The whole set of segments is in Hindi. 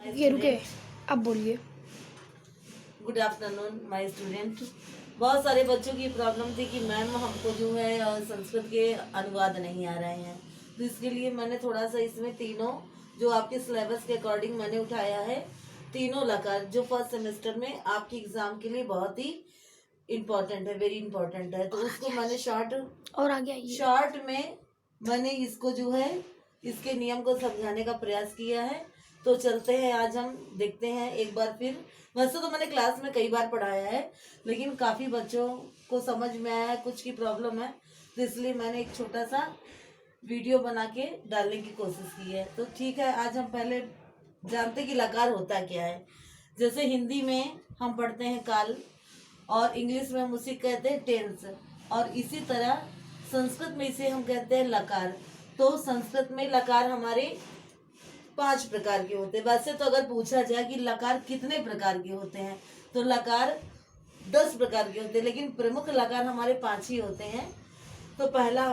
ये रुके, अब बोलिए। Good afternoon my student. बहुत सारे बच्चों की प्रॉब्लम थी कि मैम हमको जो है संस्कृत के अनुवाद नहीं आ रहे हैं, तो इसके लिए मैंने थोड़ा सा इसमें तीनों जो आपके सिलेबस के अकॉर्डिंग मैंने उठाया है, तीनों लकार जो फर्स्ट सेमेस्टर में आपके एग्जाम के लिए बहुत ही इम्पोर्टेंट है, वेरी इम्पोर्टेंट है। तो उसको मैंने शॉर्ट में मैंने इसको जो है इसके नियम को समझाने का प्रयास किया है। तो चलते हैं, आज हम देखते हैं एक बार फिर। वैसे तो मैंने क्लास में कई बार पढ़ाया है, लेकिन काफ़ी बच्चों को समझ में आया है, कुछ की प्रॉब्लम है, तो इसलिए मैंने एक छोटा सा वीडियो बना के डालने की कोशिश की है। तो ठीक है, आज हम पहले जानते कि लकार होता क्या है। जैसे हिंदी में हम पढ़ते हैं काल, और इंग्लिश में हम उसे कहते हैं टेंस, और इसी तरह संस्कृत में इसे हम कहते हैं लकार। तो संस्कृत में लकार हमारे 5 प्रकार के होते हैं। वैसे तो अगर पूछा जाए कि लकार कितने प्रकार के होते हैं, तो लकार 10 प्रकार के होते हैं, लेकिन प्रमुख लकार हमारे 5 ही होते हैं। तो पहला है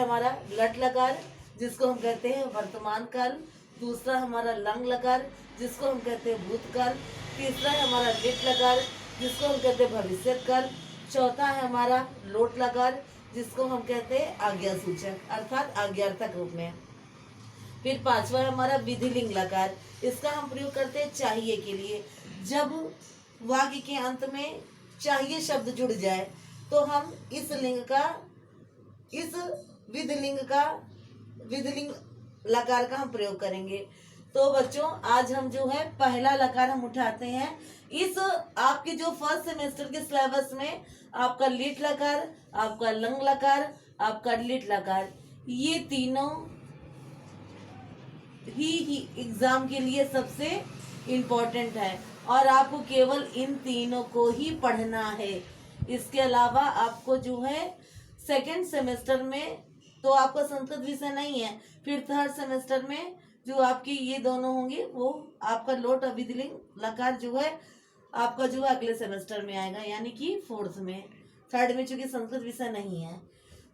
हमारा लट लकार, जिसको हम कहते हैं वर्तमान काल। दूसरा हमारा लंग लकार, जिसको हम कहते हैं भूतकाल। तीसरा है हमारा लिट लकार, जिसको हम कहते हैं भविष्यत काल। चौथा है हमारा लोट लकार, जिसको हम कहते हैं आज्ञा सूचक अर्थात आज्ञार्थक रूप में। फिर 5वां है हमारा विधिलिंग लकार, इसका हम प्रयोग करते हैं चाहिए के लिए। जब वाक्य के अंत में चाहिए शब्द जुड़ जाए, तो हम इस विधिलिंग लकार का हम प्रयोग करेंगे। तो बच्चों, आज हम जो है पहला लकार हम उठाते हैं। इस आपके जो फर्स्ट सेमेस्टर के सिलेबस में आपका लिट लकार, आपका लंग लकार, आपका लिट लकार, ये तीनों ही एग्जाम के लिए सबसे इम्पोर्टेंट है, और आपको केवल इन तीनों को ही पढ़ना है। इसके अलावा आपको जो है सेकंड सेमेस्टर में तो आपका संस्कृत विषय नहीं है, फिर थर्ड सेमेस्टर में जो आपकी ये दोनों होंगे, वो आपका लोट और विधिलिंग लकार जो है आपका जो है अगले सेमेस्टर में आएगा, यानी कि फोर्थ में। थर्ड में चूंकि संस्कृत विषय नहीं है।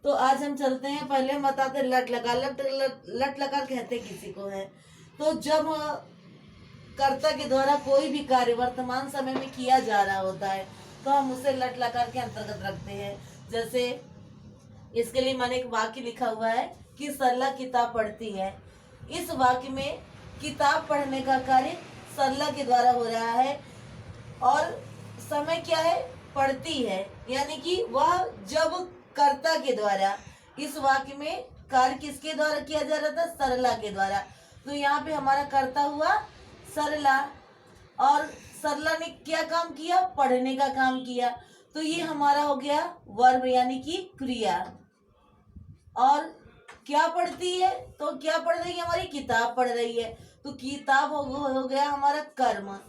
तो आज हम चलते हैं, पहले हम बताते हैं लट लकार। लट लकार कहते किसी को है, तो जब कर्ता के द्वारा कोई भी कार्य वर्तमान समय में किया जा रहा होता है, तो हम उसे लट लकार के अंतर्गत रखते हैं। जैसे इसके लिए मैंने एक वाक्य लिखा हुआ है कि सरला किताब पढ़ती है। इस वाक्य में किताब पढ़ने का कार्य सरला के द्वारा हो रहा है, और समय क्या है, पढ़ती है, यानी कि वह जब कर्ता के द्वारा, इस वाक्य में कार्य किसके द्वारा किया जा रहा था, सरला के द्वारा। तो यहाँ पे हमारा कर्ता हुआ सरला, और सरला ने क्या काम किया, पढ़ने का काम किया। तो ये हमारा हो गया वर्ब, यानी कि क्रिया। और क्या पढ़ती है, तो क्या पढ़ रही है, हमारी किताब पढ़ रही है, तो किताब हो गया हमारा कर्म।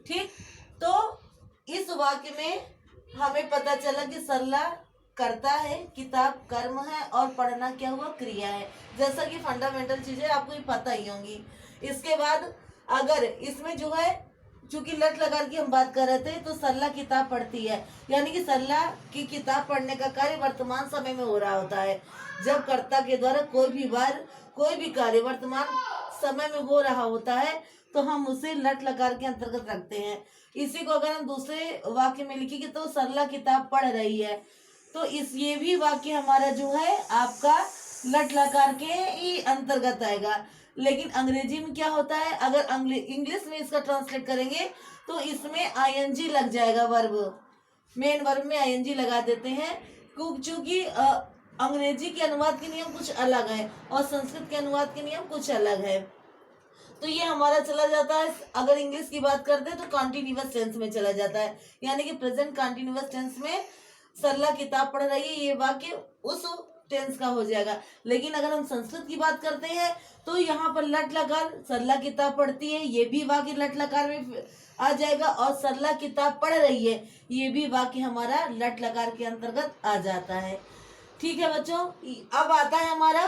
ठीक, तो इस वाक्य में हमें पता चला कि सरला करता है, किताब कर्म है, और पढ़ना क्या हुआ, क्रिया है। जैसा कि फंडामेंटल चीजें आपको ही पता ही होंगी। इसके बाद अगर इसमें जो है, चूंकि लट लकार की हम बात कर रहे थे, तो सरला किताब पढ़ती है, यानी कि सरला की किताब पढ़ने का कार्य वर्तमान समय में हो रहा होता है। जब कर्ता के द्वारा कोई भी कार्य वर्तमान समय में हो रहा होता है, तो हम उसे लट लकार के अंतर्गत रखते हैं। इसी को अगर हम दूसरे वाक्य में लिखेंगे, तो सरला किताब पढ़ रही है, तो ये भी वाक्य हमारा जो है आपका लट लकार के ही अंतर्गत आएगा। लेकिन अंग्रेजी में क्या होता है, अगर इंग्लिश में इसका ट्रांसलेट करेंगे, तो इसमें आईएनजी लग जाएगा, वर्ब, मेन वर्ब में आईएनजी लगा देते हैं। चूंकि अंग्रेजी के अनुवाद के नियम कुछ अलग है, और संस्कृत के अनुवाद के नियम कुछ अलग है। तो ये हमारा चला जाता है, अगर इंग्लिश की बात करते हैं तो कॉन्टिन्यूअस टेंस में चला जाता है, यानी कि प्रेजेंट कॉन्टिन्यूअस टेंस में सरला किताब पढ़ रही है, ये वाक्य उस टेंस का हो जाएगा। लेकिन अगर हम संस्कृत की बात करते हैं, तो यहाँ पर लट लकार, सरला किताब पढ़ती है, ये भी वाक्य लट लकार में आ जाएगा, और सरला किताब पढ़ रही है, ये भी वाक्य हमारा लट लकार के अंतर्गत आ जाता है। ठीक है बच्चों, अब आता है हमारा